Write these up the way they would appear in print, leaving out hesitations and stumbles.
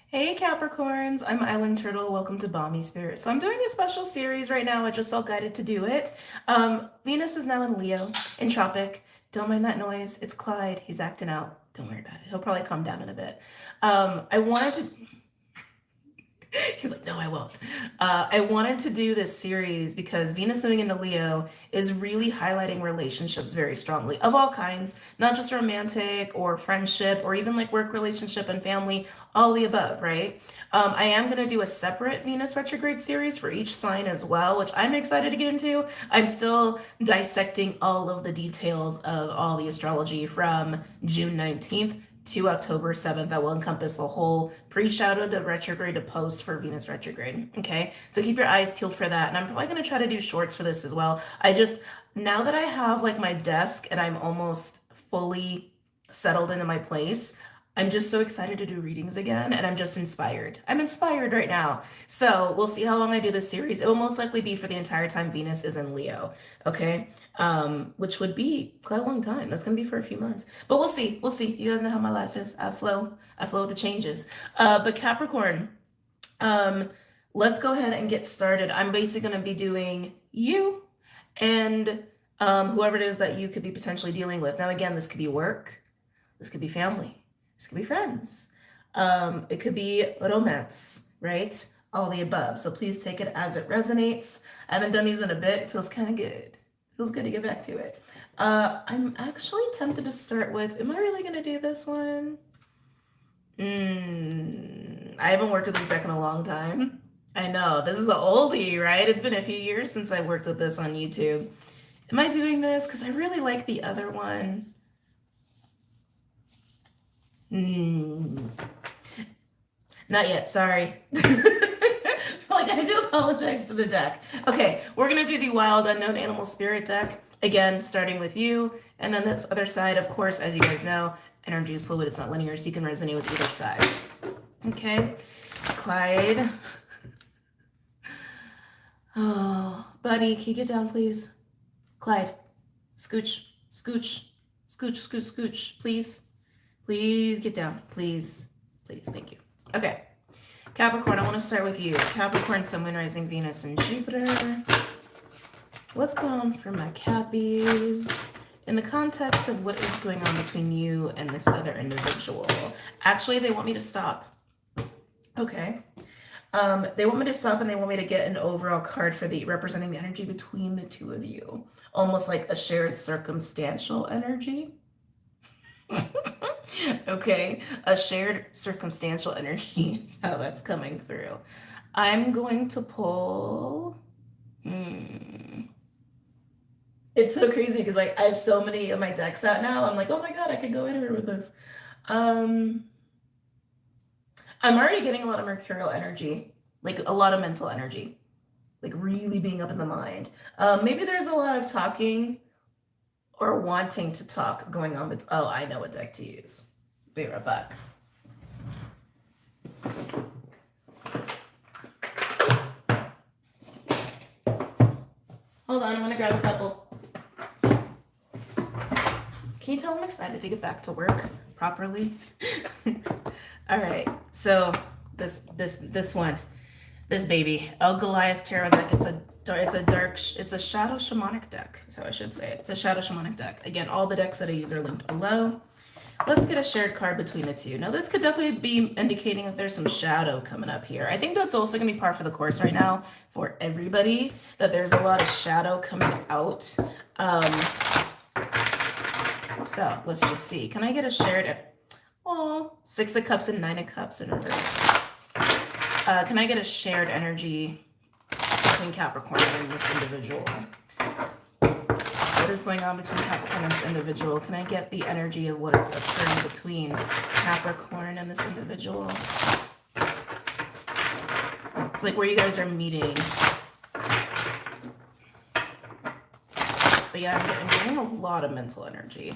Hey Capricorns, I'm Island Turtle. Welcome to BOMISpirit. So I'm doing a special series right now. I just felt guided to do it. Venus is now in Leo, in Tropic. Don't mind that noise. It's Clyde. He's acting out. Don't worry about it. He'll probably calm down in a bit. I wanted to He's like, no, I won't. I wanted to do this series because Venus moving into Leo is really highlighting relationships very strongly of all kinds, not just romantic or friendship or even like work relationship and family, all the above, right? I am going to do a separate Venus retrograde series for each sign as well, which I'm excited to get into. I'm still dissecting all of the details of all the astrology from June 19th to October 7th. That will encompass the whole pre-shadow to retrograde to post for Venus retrograde. Okay, so keep your eyes peeled for that. And I'm probably going to try to do shorts for this as well. Now that I have like my desk and I'm almost fully settled into my place, I'm just so excited to do readings again, and I'm just inspired. I'm inspired right now. So we'll see how long I do this series. It will most likely be for the entire time Venus is in Leo, okay? Which would be quite a long time. That's gonna be for a few months. But we'll see. We'll see. You guys know how my life is. I flow with the changes. But Capricorn, um, let's go ahead and get started. I'm basically gonna be doing you and whoever it is that you could be potentially dealing with. Now, again, this could be work, this could be family, this could be friends. It could be romance, right? All the above. So please take it as it resonates. I haven't done these in a bit. It feels kind of good. Feels good to get back to it. I'm actually tempted to start with, am I really going to do this one? I haven't worked with this deck in a long time. I know, this is an oldie, right? It's been a few years since I worked with this on YouTube. Am I doing this? Because I really like the other one. Not yet, sorry. Like, I do apologize to the deck. Okay, we're gonna do the Wild Unknown Animal Spirit deck. Again, starting with you, and then this other side, of course, as you guys know, energy is fluid, it's not linear, so you can resonate with either side. Okay, Clyde. Oh, buddy, can you get down, please? Clyde, scooch, scooch, scooch, scooch, scooch, please. Please get down, please. Please, thank you. Okay, Capricorn, I want to start with you. Capricorn, Sun, Moon, Rising, Venus, and Jupiter. What's going on for my Cappies in the context of what is going on between you and this other individual? Actually, they want me to stop. Okay. They want me to stop, and they want me to get an overall card for the representing the energy between the two of you. Almost like a shared circumstantial energy. Okay, a shared circumstantial energy is how that's coming through. I'm going to pull. It's so crazy because like I have so many of my decks out now. I'm like, oh my god, I could go anywhere with this. I'm already getting a lot of mercurial energy, like a lot of mental energy, like really being up in the mind. Maybe there's a lot of talking or wanting to talk going on. Oh, I know what deck to use. Be right back. Hold on, I'm gonna grab a couple. Can you tell I'm excited to get back to work properly? All right, so this one, this baby, El Goliath Tarot deck. It's a shadow shamanic deck, is how I should say it. It's a shadow shamanic deck. Again, all the decks that I use are linked below. Let's get a shared card between the two. Now, this could definitely be indicating that there's some shadow coming up here. I think that's also going to be par for the course right now for everybody, that there's a lot of shadow coming out. So let's just see. Can I get a shared... Oh, 6 of Cups and 9 of Cups in reverse. Can I get a shared energy between Capricorn and this individual? What is going on between Capricorn and this individual? Can I get the energy of what is occurring between Capricorn and this individual? It's like where you guys are meeting. But yeah, I'm getting a lot of mental energy.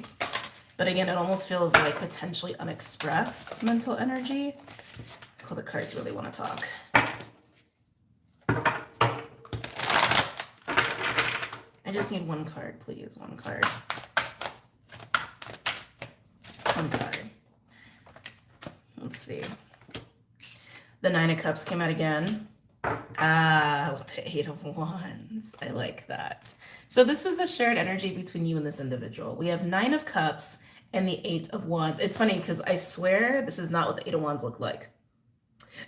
But again, it almost feels like potentially unexpressed mental energy. Oh, the cards really want to talk. I just need one card, please. One card. One card. Let's see. The Nine of Cups came out again. Ah, with the Eight of Wands. I like that. So this is the shared energy between you and this individual. We have Nine of Cups and the Eight of Wands. It's funny because I swear this is not what the Eight of Wands look like.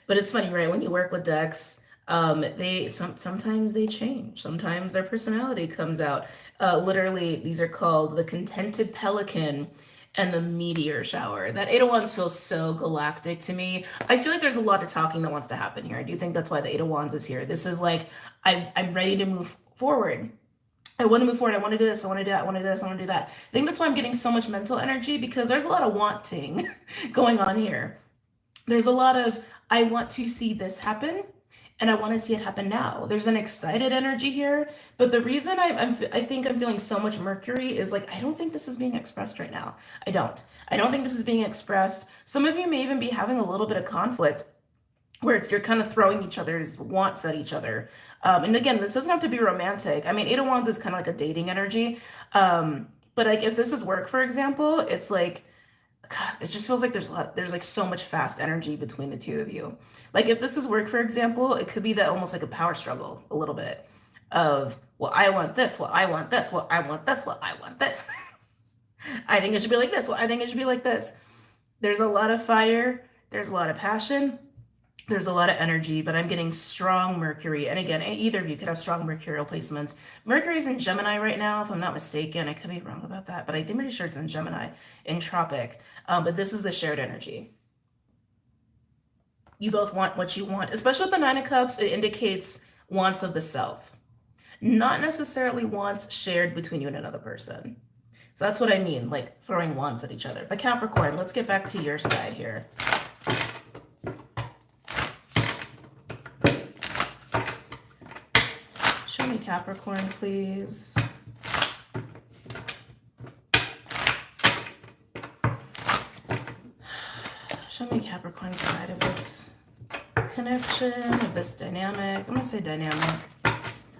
But it's funny, right? When you work with decks, sometimes they change. Sometimes their personality comes out. Literally, these are called the Contented Pelican and the Meteor Shower. That Eight of Wands feels so galactic to me. I feel like there's a lot of talking that wants to happen here. I do think that's why the Eight of Wands is here. This is like, I'm ready to move forward. I want to move forward. I want to do this. I want to do that. I want to do this. I want to do that. I think that's why I'm getting so much mental energy, because there's a lot of wanting going on here. There's a lot of, I want to see this happen, and I want to see it happen now. There's an excited energy here, but the reason I think I'm feeling so much Mercury is like, I don't think this is being expressed right now. I don't think this is being expressed. Some of you may even be having a little bit of conflict where you're kind of throwing each other's wants at each other. And again, this doesn't have to be romantic. I mean, Eight of Wands is kind of like a dating energy. But like if this is work, for example, it's like, God, it just feels like there's like so much fast energy between the two of you. Like if this is work, for example, it could be that almost like a power struggle a little bit of, well, I want this, well, I want this, well, I want this, well, I want this. I think it should be like this. Well, I think it should be like this. There's a lot of fire. There's a lot of passion. There's a lot of energy, but I'm getting strong Mercury. And again, either of you could have strong mercurial placements. Mercury's in Gemini right now, if I'm not mistaken. I could be wrong about that, but I'm pretty sure it's in Gemini, in Tropic. But this is the shared energy. You both want what you want, especially with the Nine of Cups. It indicates wants of the self, not necessarily wants shared between you and another person. So that's what I mean, like throwing wants at each other. But Capricorn, let's get back to your side here. Show me Capricorn, please. Show me Capricorn's side of this connection, of this dynamic. I'm going to say dynamic.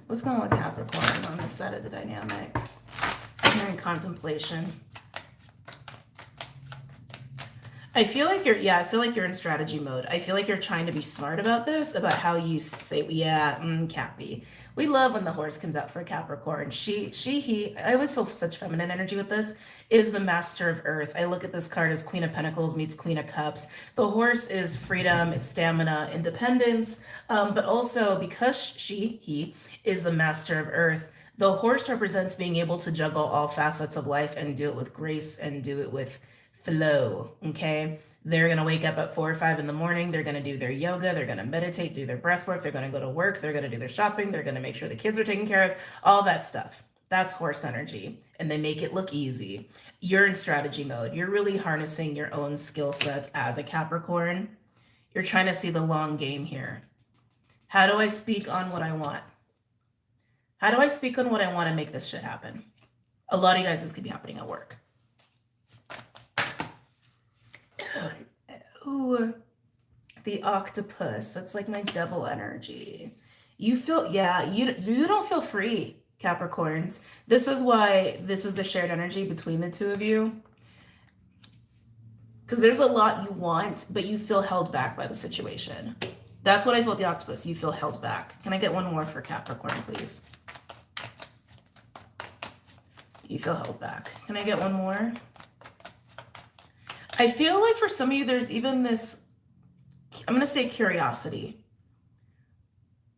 What's going on with Capricorn on this side of the dynamic? I'm hearing contemplation. I feel like you're in strategy mode. I feel like you're trying to be smart about this, about how you say, Cappy. We love when the horse comes out for Capricorn. He, I always feel such feminine energy with this, is the master of earth. I look at this card as Queen of Pentacles meets Queen of Cups. The horse is freedom, is stamina, independence, but also because he is the master of earth, the horse represents being able to juggle all facets of life and do it with grace and do it with flow, okay? They're going to wake up at 4 or 5 in the morning. They're going to do their yoga. They're going to meditate, do their breath work. They're going to go to work. They're going to do their shopping. They're going to make sure the kids are taken care of, all that stuff. That's horse energy, and they make it look easy. You're in strategy mode. You're really harnessing your own skill sets as a Capricorn. You're trying to see the long game here. How do I speak on what I want? How do I speak on what I want to make this shit happen? A lot of you guys, this could be happening at work. Ooh, the octopus. That's like my devil energy. You feel, you don't feel free, Capricorns. This is why this is the shared energy between the two of you. Because there's a lot you want, but you feel held back by the situation. That's what I feel with the octopus. You feel held back. Can I get one more for Capricorn, please? You feel held back. Can I get one more? I feel like for some of you, there's even this, I'm going to say curiosity.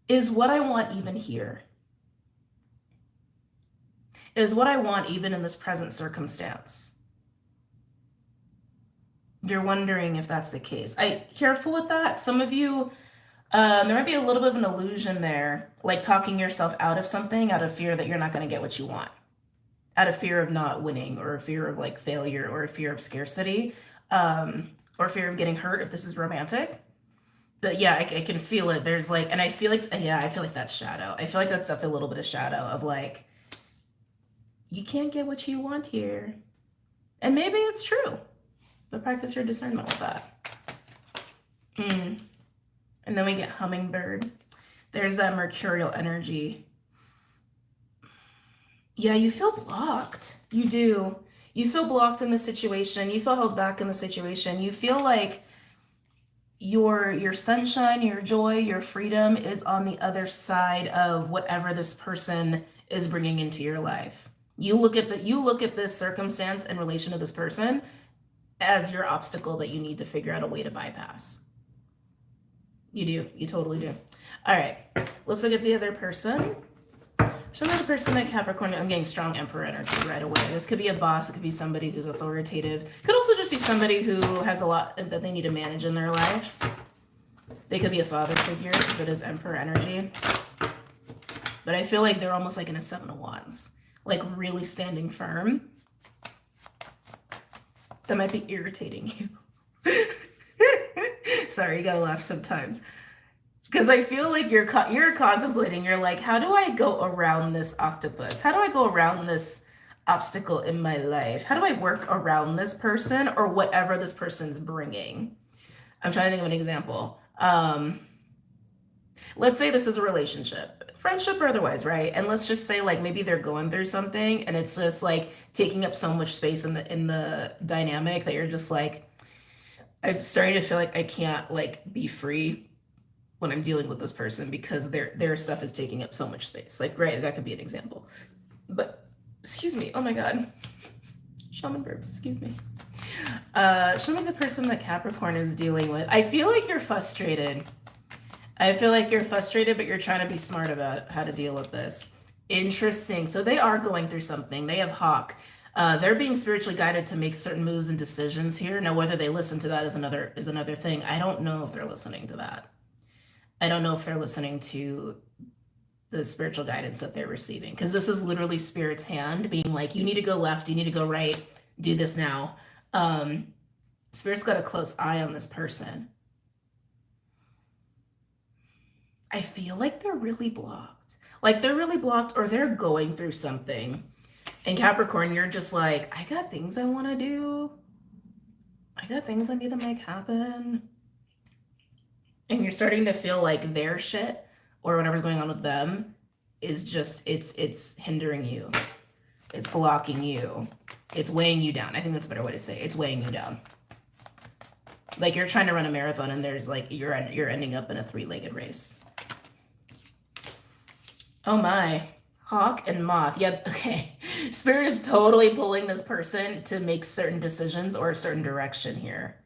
Is what I want even here? Is what I want even in this present circumstance? You're wondering if that's the case. Careful with that. Some of you, there might be a little bit of an illusion there, like talking yourself out of something out of fear that you're not going to get what you want. Out of fear of not winning, or a fear of like failure, or a fear of scarcity, or fear of getting hurt if this is romantic. But yeah, I can feel it. There's like, and I feel like that's shadow. I feel like that's definitely a little bit of shadow of like, you can't get what you want here. And maybe it's true, but practice your discernment with that. And then we get hummingbird. There's that mercurial energy. Yeah, you feel blocked. You do. You feel blocked in the situation. You feel held back in the situation. You feel like your sunshine, your joy, your freedom is on the other side of whatever this person is bringing into your life. You look at this circumstance in relation to this person as your obstacle that you need to figure out a way to bypass. You do. You totally do. All right. Let's look at the other person. Show me the person that Capricorn. I'm getting strong Emperor energy right away. This could be a boss. It could be somebody who's authoritative. Could also just be somebody who has a lot that they need to manage in their life. They could be a father figure because it is Emperor energy. But I feel like they're almost like in a Seven of Wands. Like really standing firm. That might be irritating you. Sorry, you gotta laugh sometimes. Because I feel like you're contemplating, you're like, how do I go around this octopus? How do I go around this obstacle in my life? How do I work around this person or whatever this person's bringing? I'm trying to think of an example. Let's say this is a relationship, friendship or otherwise, right? And let's just say like maybe they're going through something and it's just like taking up so much space in the dynamic that you're just like, I'm starting to feel like I can't like be free when I'm dealing with this person because their stuff is taking up so much space. Like, right, that could be an example. But, excuse me, oh my God. Shaman burps, excuse me. Show me the person that Capricorn is dealing with. I feel like you're frustrated. But you're trying to be smart about how to deal with this. Interesting. So they are going through something. They have Hawk. They're being spiritually guided to make certain moves and decisions here. Now, whether they listen to that is another thing. I don't know if they're listening to that. I don't know if they're listening to the spiritual guidance that they're receiving. Because this is literally Spirit's hand being like, you need to go left, you need to go right, do this now. Spirit's got a close eye on this person. I feel like they're really blocked. Like they're really blocked or they're going through something. And Capricorn, you're just like, I got things I want to do. I got things I need to make happen. And you're starting to feel like their shit or whatever's going on with them is just, it's hindering you. It's blocking you. It's weighing you down. I think that's a better way to say it. It's weighing you down. Like you're trying to run a marathon and there's like, you're ending up in a 3-legged race. Oh my. Hawk and Moth. Yeah, okay. Spirit is totally pulling this person to make certain decisions or a certain direction here.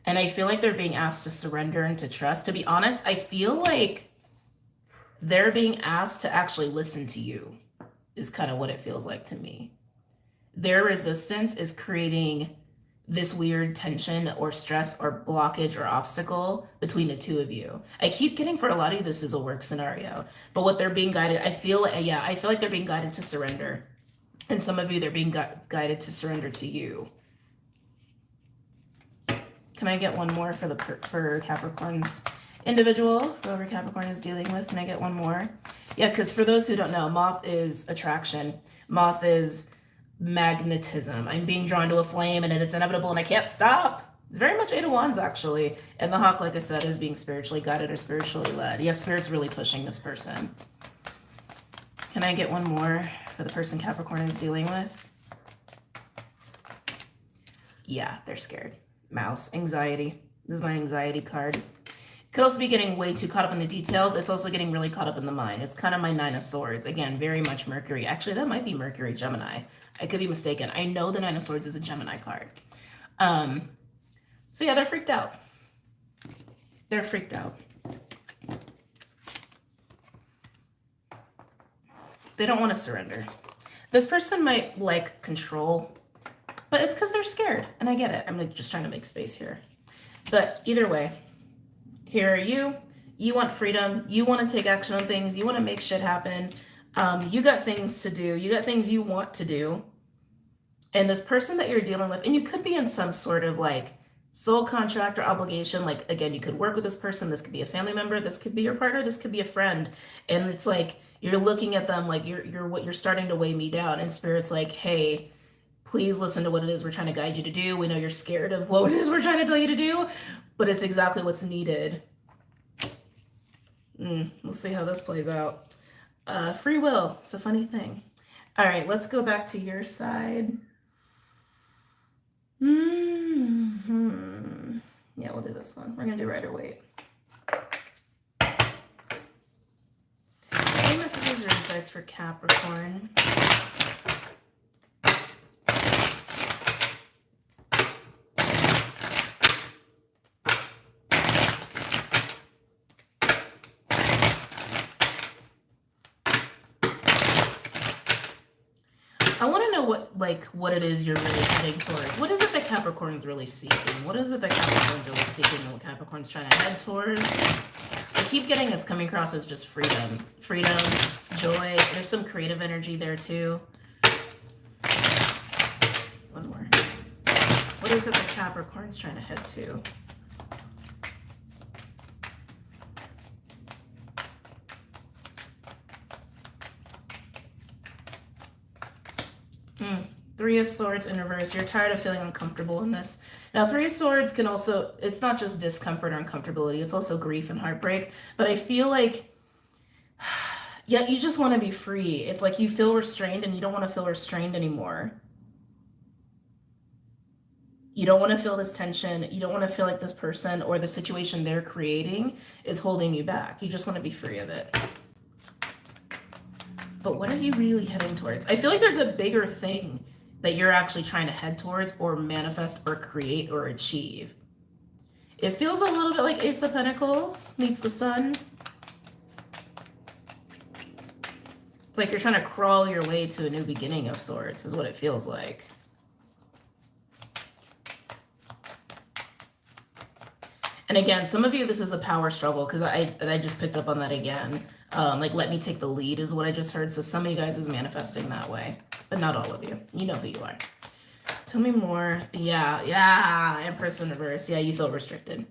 And I feel like they're being asked to surrender and to trust. To be honest, I feel like they're being asked to actually listen to you is kind of what it feels like to me. Their resistance is creating this weird tension or stress or blockage or obstacle between the two of you. I keep getting for a lot of you, this is a work scenario. But what they're being guided, I feel like they're being guided to surrender. And some of you, they're being guided to surrender to you. Can I get one more for Capricorn's individual, whoever Capricorn is dealing with? Can I get one more? Yeah, because for those who don't know, Moth is attraction. Moth is magnetism. I'm being drawn to a flame and it's inevitable and I can't stop. It's very much 8 of Wands actually. And the Hawk, like I said, is being spiritually guided or spiritually led. Yes, Spirit's really pushing this person. Can I get one more for the person Capricorn is dealing with? Yeah, they're scared. Mouse, anxiety. This is my anxiety card. Could also be getting way too caught up in the details. It's also getting really caught up in the mind. It's kind of my 9 of Swords. Again, very much Mercury. Actually, that might be Mercury Gemini. I could be mistaken. I know the 9 of Swords is a Gemini card. So yeah, they're freaked out. They're freaked out. They don't want to surrender. This person might like control, but it's because they're scared. And I get it. I'm like just trying to make space here. But either way, here are you. You want freedom. You want to take action on things. You want to make shit happen. You got things to do. You got things you want to do. And this person that you're dealing with, and you could be in some sort of like soul contract or obligation. Like, again, you could work with this person. This could be a family member. This could be your partner. This could be a friend. And it's like, you're looking at them like you're starting to weigh me down. And Spirit's like, hey, please listen to what it is we're trying to guide you to do. We know you're scared of what it is we're trying to tell you to do, but it's exactly what's needed. We'll see how this plays out. Free will. It's a funny thing. All right, let's go back to your side. Yeah, we'll do this one. We're going to do rider weight. Any messages or insights for Capricorn? I want to know what it is you're really heading towards. What is it that Capricorn's really seeking? What is it that Capricorn's really seeking and what Capricorn's trying to head towards? I keep getting it's coming across as just freedom. Freedom, joy. There's some creative energy there too. One more. What is it that Capricorn's trying to head to? Three of Swords in reverse. You're tired of feeling uncomfortable in this. Now, Three of Swords can also, it's not just discomfort or uncomfortability, it's also grief and heartbreak. But I feel like, yeah, you just want to be free. It's like you feel restrained and you don't want to feel restrained anymore. You don't want to feel this tension. You don't want to feel like this person or the situation they're creating is holding you back. You just want to be free of it. But what are you really heading towards? I feel like there's a bigger thing that you're actually trying to head towards or manifest or create or achieve. It feels a little bit like Ace of Pentacles meets the Sun. It's like you're trying to crawl your way to a new beginning of sorts is what it feels like. And again, some of you, this is a power struggle because I just picked up on that again. Like, let me take the lead is what I just heard. So some of you guys is manifesting that way, but not all of you. You know who you are. Tell me more. Yeah. Empress in reverse. Yeah, you feel restricted.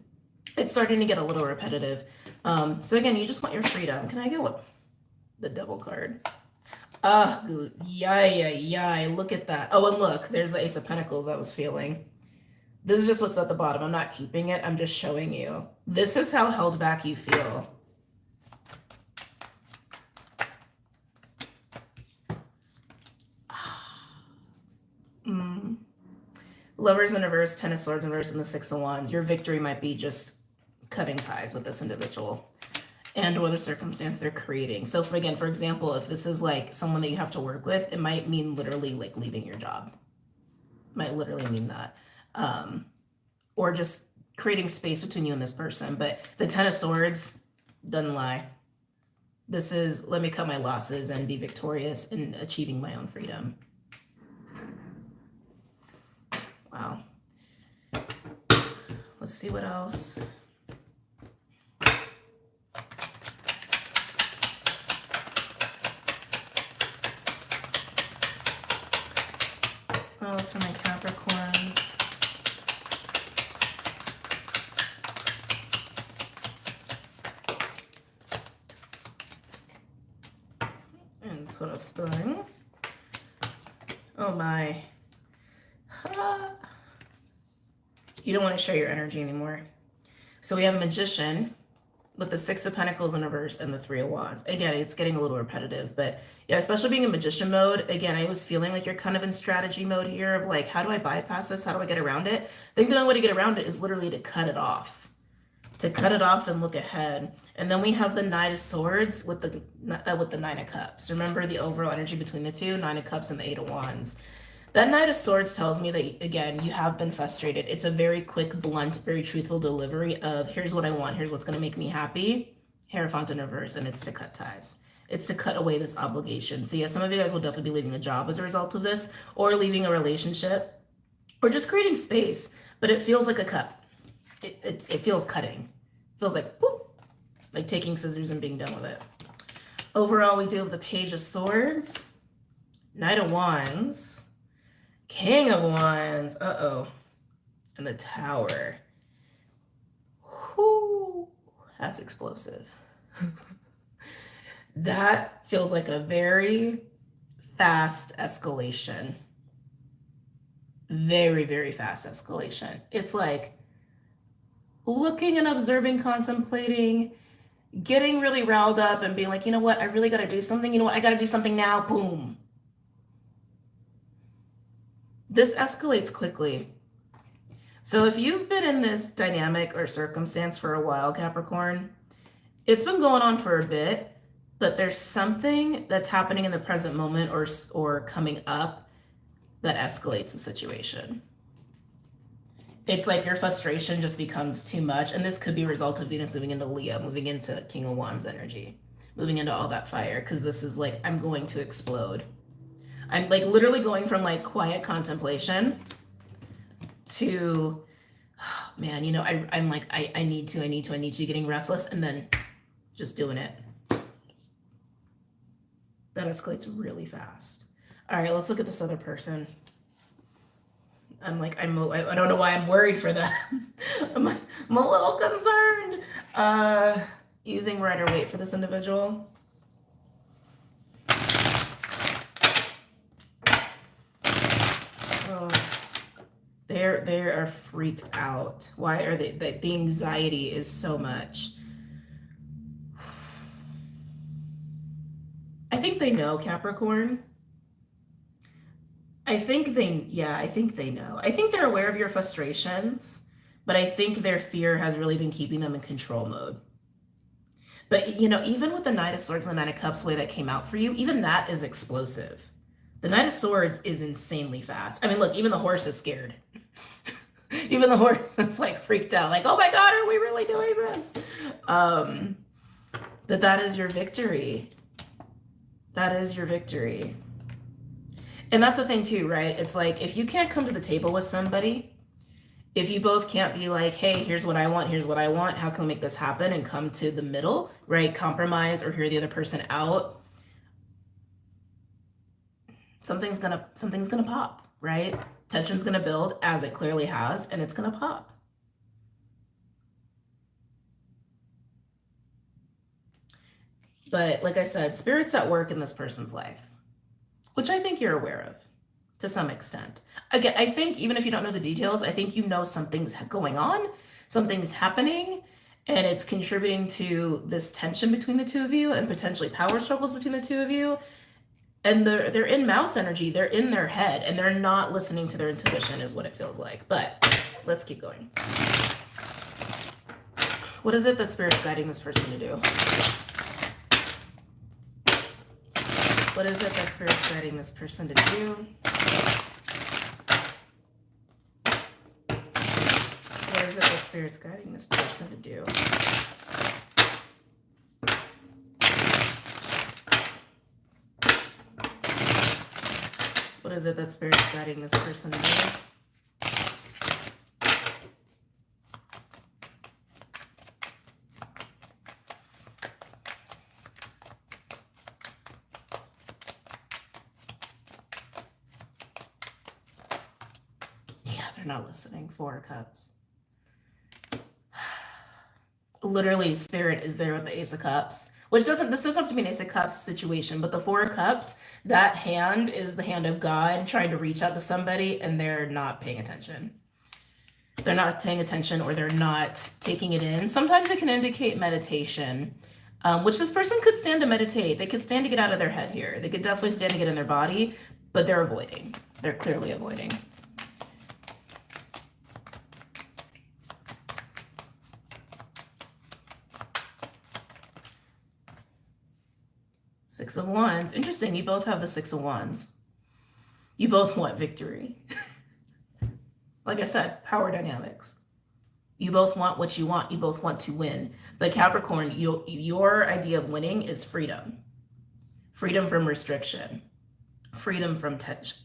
It's starting to get a little repetitive. So again, you just want your freedom. Can I get what? The Devil card. Yeah. Look at that. Oh, and look, there's the Ace of Pentacles I was feeling. This is just what's at the bottom. I'm not keeping it. I'm just showing you. This is how held back you feel. Lovers in reverse, Ten of Swords in reverse, and the Six of Wands. Your victory might be just cutting ties with this individual and or the circumstance they're creating. So for example, if this is like someone that you have to work with, it might mean literally like leaving your job. It might literally mean that. Or just creating space between you and this person. But the Ten of Swords doesn't lie. This is, let me cut my losses and be victorious in achieving my own freedom. Wow. Let's see what else. What else for my Capricorns? Interesting. Oh my. You don't want to share your energy anymore. So we have a Magician with the Six of Pentacles in reverse and the Three of Wands. Again, it's getting a little repetitive, but yeah, especially being in Magician mode. Again, I was feeling like you're kind of in strategy mode here of like, how do I bypass this? How do I get around it? I think the only way to get around it is literally to cut it off. To cut it off and look ahead. And then we have the Knight of Swords with the Nine of Cups. Remember the overall energy between the two, Nine of Cups and the Eight of Wands. That Knight of Swords tells me that, again, you have been frustrated. It's a very quick, blunt, very truthful delivery of here's what I want, here's what's going to make me happy. Hierophant in reverse, and it's to cut ties. It's to cut away this obligation. So yeah, some of you guys will definitely be leaving a job as a result of this, or leaving a relationship, or just creating space. But it feels like a cut. It feels cutting. It feels like, whoop, like taking scissors and being done with it. Overall, we do have the Page of Swords, Knight of Wands, King of Wands, and the Tower. Whew, that's explosive. That feels like a very fast escalation. Very, very fast escalation. It's like looking and observing, contemplating, getting really riled up and being like, you know what, I really got to do something. You know what, I got to do something now. Boom. This escalates quickly. So if you've been in this dynamic or circumstance for a while, Capricorn, it's been going on for a bit, but there's something that's happening in the present moment or coming up that escalates the situation. It's like your frustration just becomes too much, and this could be a result of Venus moving into Leo, moving into King of Wands energy, moving into all that fire, because this is like, I'm going to explode. I'm like literally going from like quiet contemplation to, oh, man, you know, I'm like, I need to, getting restless, and then just doing it. That escalates really fast. All right, let's look at this other person. I don't know why I'm worried for them. I'm a little concerned. Using Rider-Waite for this individual. Oh, they are freaked out. Why are they? The anxiety is so much. I think they know, Capricorn. I think they know. I think they're aware of your frustrations, but I think their fear has really been keeping them in control mode. But, you know, even with the Knight of Swords and the Knight of Cups way that came out for you, even that is explosive. The Knight of Swords is insanely fast. I mean, look, even the horse is scared. Even the horse is like freaked out, like, oh my God, are we really doing this? But that is your victory. That is your victory. And that's the thing too, right? It's like, if you can't come to the table with somebody, if you both can't be like, hey, here's what I want, how can we make this happen, and come to the middle, right? Compromise or hear the other person out. Something's gonna pop, right? Tension's gonna build, as it clearly has, and it's gonna pop. But like I said, Spirit's at work in this person's life, which I think you're aware of to some extent. Again, I think even if you don't know the details, I think you know something's going on, something's happening, and it's contributing to this tension between the two of you and potentially power struggles between the two of you. And they're in mouse energy, they're in their head, and they're not listening to their intuition is what it feels like. But let's keep going. What is it that Spirit's guiding this person to do? What is it that Spirit's guiding this person to do? What is it that Spirit's guiding this person to do? What is it that Spirit's guiding this person to do? They're not listening. 4 of Cups. Literally, Spirit is there with the Ace of Cups, which this doesn't have to be an Ace of Cups situation, but the 4 of Cups, that hand is the hand of God trying to reach out to somebody, and they're not paying attention. They're not paying attention, or they're not taking it in. Sometimes it can indicate meditation, which this person could stand to meditate. They could stand to get out of their head here. They could definitely stand to get in their body, but they're avoiding. They're clearly avoiding. Six of Wands. Interesting. You both have the 6 of Wands. You both want victory. Like I said, power dynamics. You both want what you want. You both want to win. But Capricorn, your idea of winning is freedom. Freedom from restriction. Freedom from tension.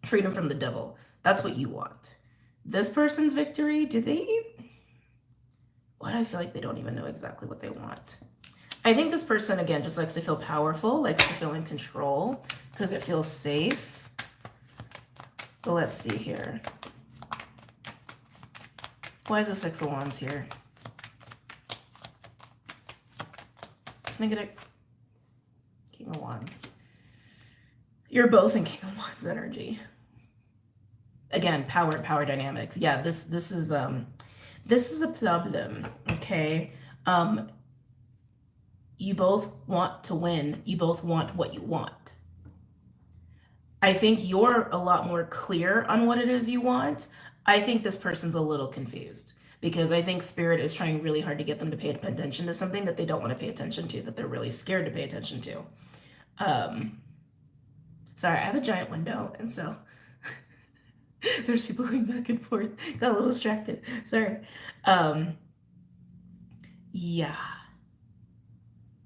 Freedom from the devil. That's what you want. This person's victory, why do I feel like they don't even know exactly what they want? I think this person, again, just likes to feel powerful, likes to feel in control because it feels safe. But let's see here. Why is the 6 of Wands here? Can I get a King of Wands? You're both in King of Wands energy. Again, power dynamics. Yeah, this is a problem, okay? You both want to win. You both want what you want. I think you're a lot more clear on what it is you want. I think this person's a little confused because I think Spirit is trying really hard to get them to pay attention to something that they don't want to pay attention to, that they're really scared to pay attention to. Sorry, I have a giant window, and so there's people going back and forth. Got a little distracted. Sorry. Yeah.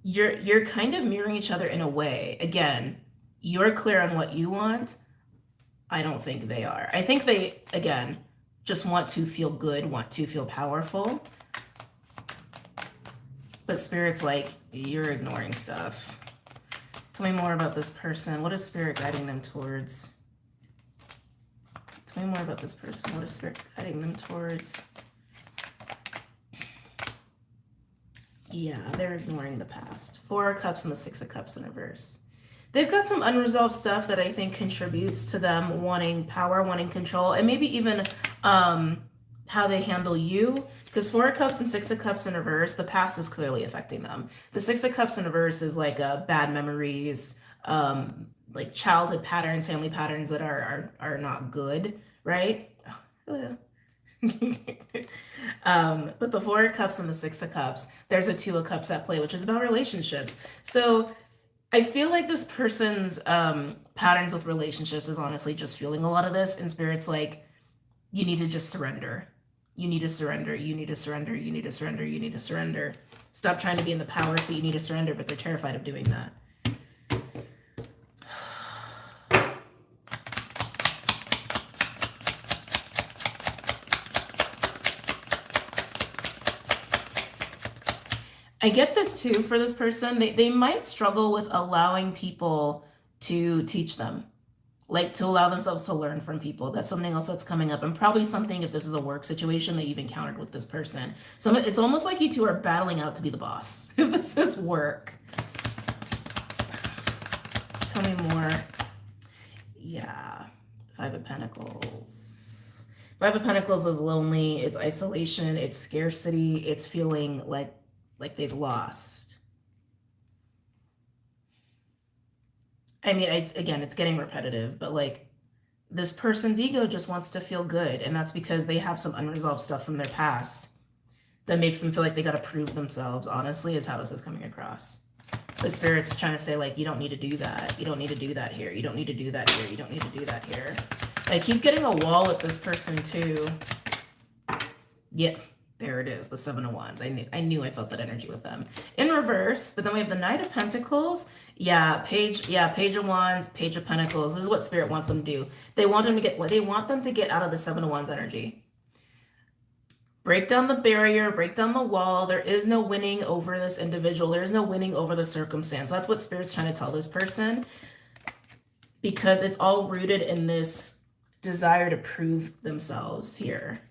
You're kind of mirroring each other in a way. Again, you're clear on what you want. I don't think they are. I think they, again, just want to feel good, want to feel powerful. But Spirit's like, you're ignoring stuff. Tell me more about this person. What is Spirit guiding them towards? Tell me more about this person. What is Spirit guiding them towards? Yeah, they're ignoring the past. 4 of Cups and the 6 of Cups in reverse. They've got some unresolved stuff that I think contributes to them wanting power, wanting control, and maybe even how they handle you. Because 4 of Cups and 6 of Cups in reverse, the past is clearly affecting them. The 6 of Cups in reverse is like bad memories, like childhood patterns, family patterns that are not good, right? Oh, but the 4 of Cups and the 6 of Cups, there's a 2 of Cups at play, which is about relationships. So I feel like this person's patterns with relationships is honestly just fueling a lot of this. And Spirit's like, you need to just surrender. You need to surrender. You need to surrender. You need to surrender. You need to surrender. Stop trying to be in the power seat. You need to surrender, but they're terrified of doing that. I get this too for this person. They might struggle with allowing people to teach them, like to allow themselves to learn from people. That's something else that's coming up, and probably something, if this is a work situation, that you've encountered with this person. So it's almost like you two are battling out to be the boss if this is work. Tell me more. Yeah, 5 of Pentacles. 5 of Pentacles is lonely, it's isolation, it's scarcity, it's feeling like they've lost. I mean, it's getting repetitive, but like this person's ego just wants to feel good. And that's because they have some unresolved stuff from their past that makes them feel like they got to prove themselves, honestly, is how this is coming across. The Spirit's trying to say, like, you don't need to do that. You don't need to do that here. You don't need to do that here. You don't need to do that here. I keep getting a wall with this person too. Yeah. There it is, the 7 of Wands. I knew I felt that energy with them. In reverse, but then we have the Knight of Pentacles. Yeah, Page of Wands, Page of Pentacles. This is what Spirit wants them to do. They want them to get out of the 7 of Wands energy. Break down the barrier, break down the wall. There is no winning over this individual. There is no winning over the circumstance. That's what Spirit's trying to tell this person, because it's all rooted in this desire to prove themselves here.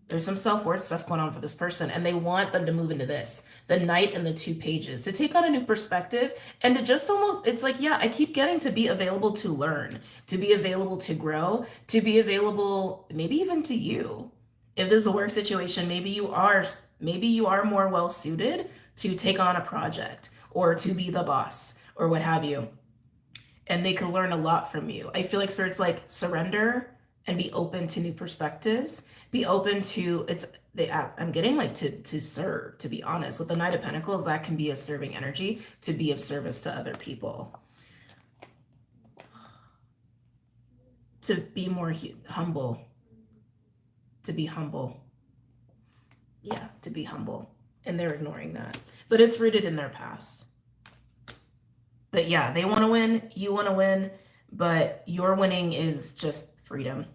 There's some self-worth stuff going on for this person, and they want them to move into this, the Knight and the 2 Pages, to take on a new perspective and to just almost, it's like, yeah, I keep getting to be available to learn, to be available to grow, to be available maybe even to you. If this is a work situation, maybe you are more well suited to take on a project or to be the boss or what have you. And they can learn a lot from you. I feel like Spirit's like, surrender and be open to new perspectives. Be open to, I'm getting like to serve, to be honest. With the Knight of Pentacles, that can be a serving energy, to be of service to other people. To be more humble. To be humble. Yeah, to be humble. And they're ignoring that. But it's rooted in their past. But yeah, they want to win, you want to win, but your winning is just freedom.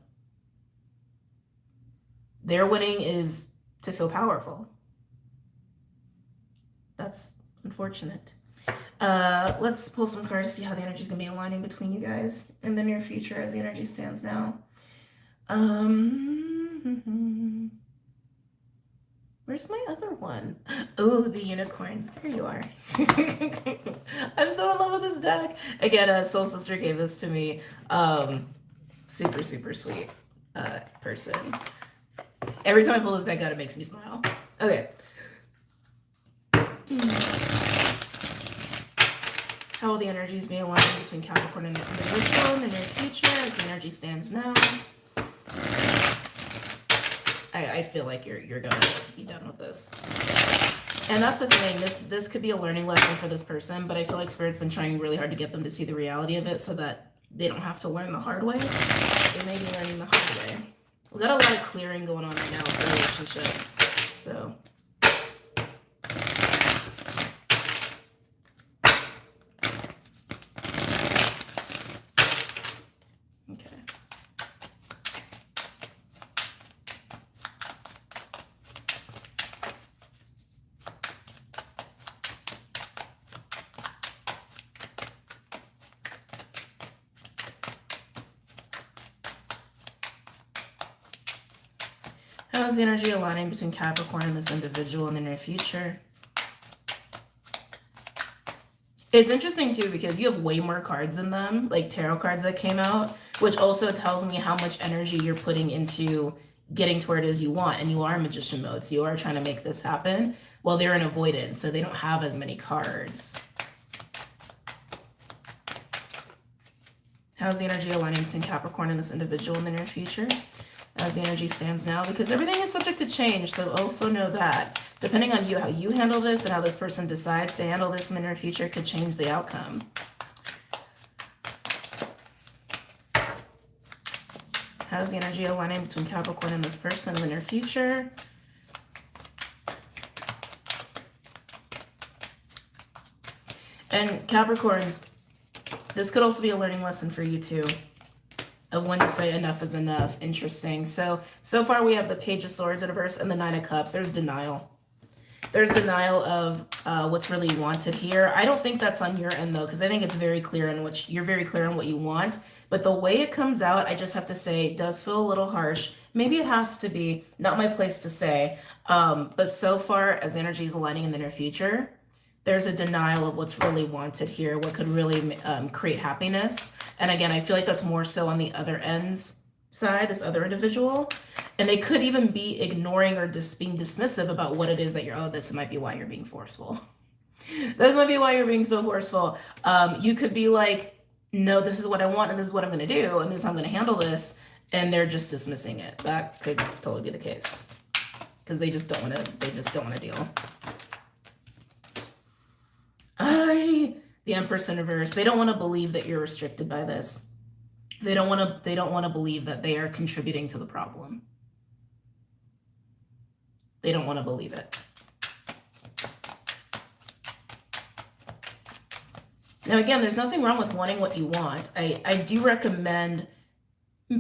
Their winning is to feel powerful. That's unfortunate. Let's pull some cards to see how the energy is going to be aligning between you guys in the near future as the energy stands now. Where's my other one? Oh, the unicorns. There you are. I'm so in love with this deck. Again, Soul Sister gave this to me. Super, super sweet person. Every time I pull this deck out, it makes me smile. Okay. How will the energies be aligning between Capricorn and the individual in the near future as the energy stands now? I feel like you're gonna be done with this. And that's the thing, this could be a learning lesson for this person, but I feel like Spirit's been trying really hard to get them to see the reality of it so that they don't have to learn the hard way. They may be learning the hard way. We've got a lot of clearing going on right now with relationships. So how is the energy aligning between Capricorn and this individual in the near future? It's interesting too because you have way more cards than them, like tarot cards that came out, which also tells me how much energy you're putting into getting to where it is you want. And you are in magician mode, so you are trying to make this happen. Well, they're in avoidance, so they don't have as many cards. How's the energy aligning between Capricorn and this individual in the near future? As the energy stands now, because everything is subject to change, so also know that depending on you, how you handle this and how this person decides to handle this in the near future could change the outcome. How's the energy aligning between Capricorn and this person in the near future? And Capricorns, this could also be a learning lesson for you too, of when to say enough is enough. Interesting. So far we have the Page of Swords in reverse and the Nine of Cups. There's denial. There's denial of what's really wanted here. I don't think that's on your end though, because I think it's very clear in what you're very clear on what you want. But the way it comes out, I just have to say, it does feel a little harsh. Maybe it has to be, not my place to say. But so far as the energy is aligning in the near future, there's a denial of what's really wanted here, what could really create happiness. And again, I feel like that's more so on the other end's side, this other individual. And they could even be ignoring or just being dismissive about what it is that you're, oh, this might be why you're being forceful. This might be why you're being so forceful. You could be like, no, this is what I want and this is what I'm going to do and this is how I'm going to handle this. And they're just dismissing it. That could totally be the case because they just don't want to deal. The Empress in reverse. They don't want to believe that you're restricted by this. They don't want to believe that they are contributing to the problem. They don't want to believe it. Now, again, there's nothing wrong with wanting what you want. I do recommend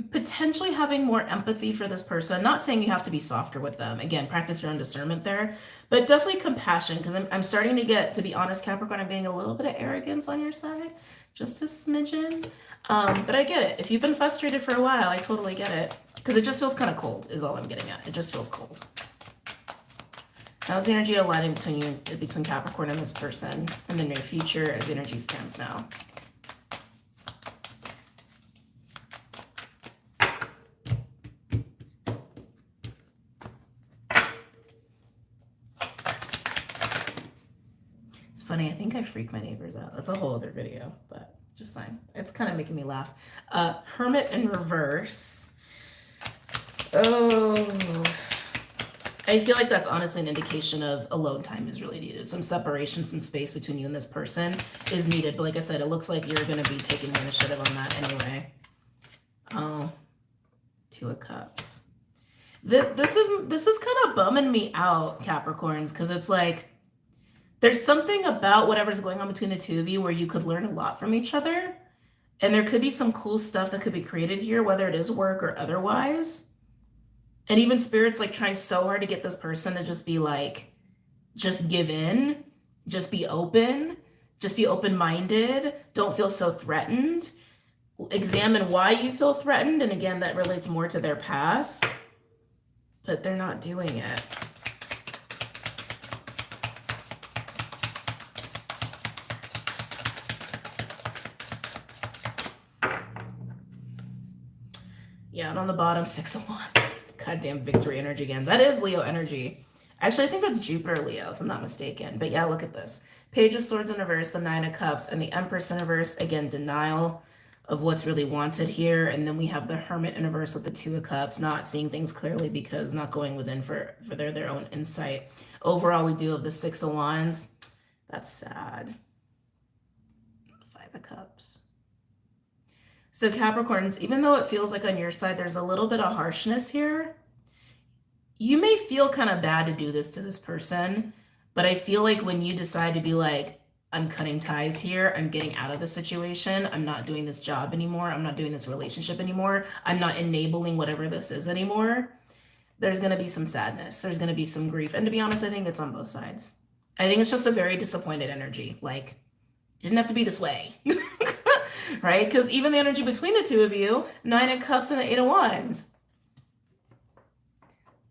potentially having more empathy for this person. Not saying you have to be softer with them. Again, practice your own discernment there, but definitely compassion, because I'm starting to get, to be honest, Capricorn, I'm getting a little bit of arrogance on your side, just a smidgen. But I get it. If you've been frustrated for a while, I totally get it, because it just feels kind of cold is all I'm getting at. It just feels cold. How's the energy aligning between Capricorn and this person in the near future as the energy stands now? It's funny, I think I freak my neighbors out. That's a whole other video, but just saying. It's kind of making me laugh. Hermit in reverse. Oh, I feel like that's honestly an indication of alone time is really needed. Some separation, some space between you and this person is needed. But like I said, it looks like you're going to be taking the initiative on that anyway. Oh, Two of Cups. This is kind of bumming me out, Capricorns, because it's like there's something about whatever's going on between the two of you where you could learn a lot from each other. And there could be some cool stuff that could be created here, whether it is work or otherwise. And even Spirit's like trying so hard to get this person to just be like, just give in, just be open-minded, don't feel so threatened. Examine why you feel threatened. And again, that relates more to their past, but they're not doing it. Yeah, and on the bottom, 6 of Wands. Goddamn victory energy again. That is Leo energy. Actually, I think that's Jupiter Leo, if I'm not mistaken. But yeah, look at this. Page of Swords in reverse, the 9 of Cups, and the Empress in reverse. Again, denial. of what's really wanted here. And then we have the Hermit in reverse with the Two of Cups, not seeing things clearly because not going within for their own insight. Overall, we do have the Six of Wands. That's sad. Five of Cups. So Capricorns, even though it feels like on your side there's a little bit of harshness here, you may feel kind of bad to do this to this person, but I feel like when you decide to be like, I'm cutting ties here, I'm getting out of the situation, I'm not doing this job anymore, I'm not doing this relationship anymore, I'm not enabling whatever this is anymore, there's going to be some sadness, there's going to be some grief. And to be honest, I think it's on both sides. I think it's just a very disappointed energy. Like, it didn't have to be this way. Right? Because even the energy between the two of you, Nine of Cups and the Eight of Wands.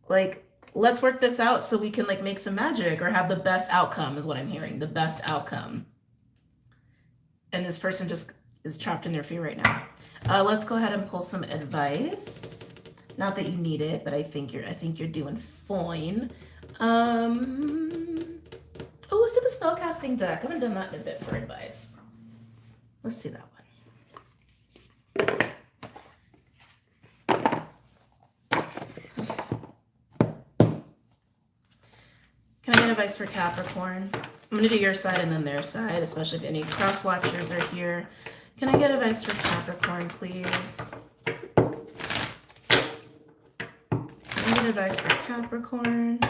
Like, let's work this out so we can like make some magic or have the best outcome is what I'm hearing. The best outcome. And this person just is trapped in their fear right now. Let's go ahead and pull some advice. Not that you need it, but I think you're doing fine. Oh, let's do the spellcasting deck. I haven't done that in a bit for advice. Let's do that one. Can I get advice for Capricorn? I'm going to do your side and then their side, especially if any cross watchers are here. Can I get advice for Capricorn, please? Can I get advice for Capricorn?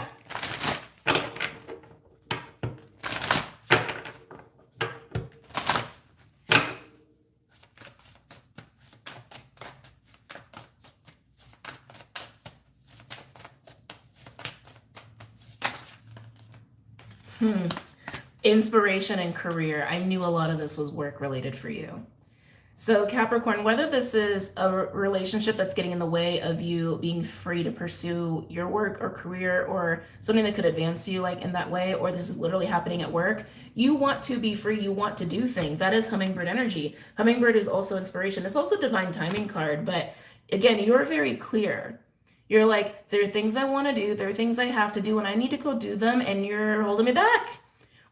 Inspiration and career. I knew a lot of this was work related for you. So Capricorn, whether this is a relationship that's getting in the way of you being free to pursue your work or career or something that could advance you like in that way, or this is literally happening at work, you want to be free, you want to do things. That is Hummingbird energy. Hummingbird is also inspiration. It's also divine timing card, but again, you're very clear. You're like, there are things I want to do, there are things I have to do, and I need to go do them, and you're holding me back.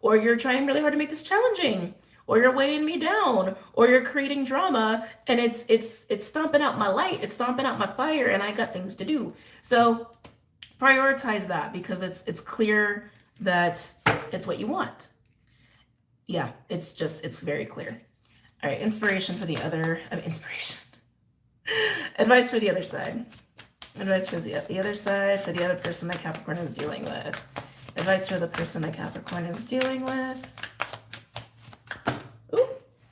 Or you're trying really hard to make this challenging, or you're weighing me down, or you're creating drama, and it's stomping out my light, it's stomping out my fire, and I got things to do. So prioritize that because it's clear that it's what you want. Yeah, it's very clear. All right, inspiration for the other, inspiration. Advice for the other side. Advice for the other side, for the other person that Capricorn is dealing with. Advice for the person that Capricorn is dealing with. Ooh,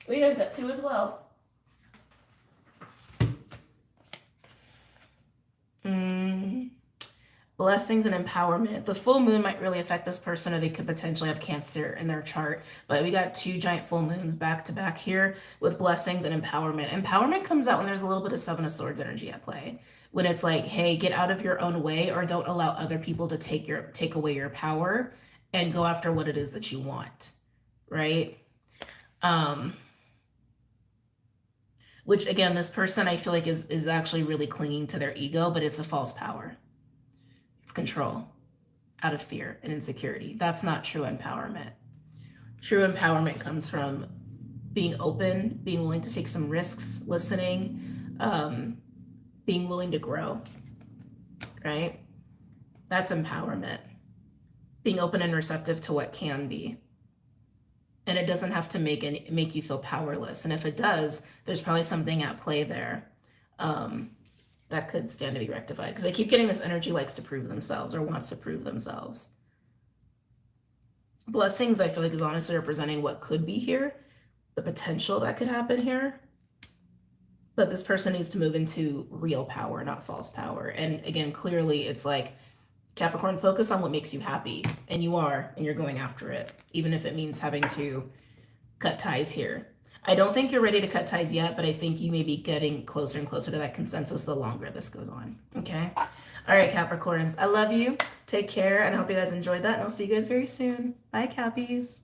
we guys got two as well. Blessings and empowerment. The full moon might really affect this person, or they could potentially have Cancer in their chart. But we got two giant full moons back to back here with blessings and empowerment. Empowerment comes out when there's a little bit of Seven of Swords energy at play. When it's like, hey, get out of your own way, or don't allow other people to take away your power and go after what it is that you want, right? Which again, this person I feel like is actually really clinging to their ego, but it's a false power. It's control out of fear and insecurity. That's not true empowerment. True empowerment comes from being open, being willing to take some risks, listening, being willing to grow, right? That's empowerment. Being open and receptive to what can be. And it doesn't have to make you feel powerless. And if it does, there's probably something at play there that could stand to be rectified. Because I keep getting this energy likes to prove themselves or wants to prove themselves. Blessings, I feel like, is honestly representing what could be here, the potential that could happen here. But this person needs to move into real power, not false power. And again, clearly it's like, Capricorn, focus on what makes you happy. And you are, and you're going after it, even if it means having to cut ties here. I don't think you're ready to cut ties yet, but I think you may be getting closer and closer to that consensus the longer this goes on, okay? All right, Capricorns, I love you. Take care, and I hope you guys enjoyed that, and I'll see you guys very soon. Bye, Cappies.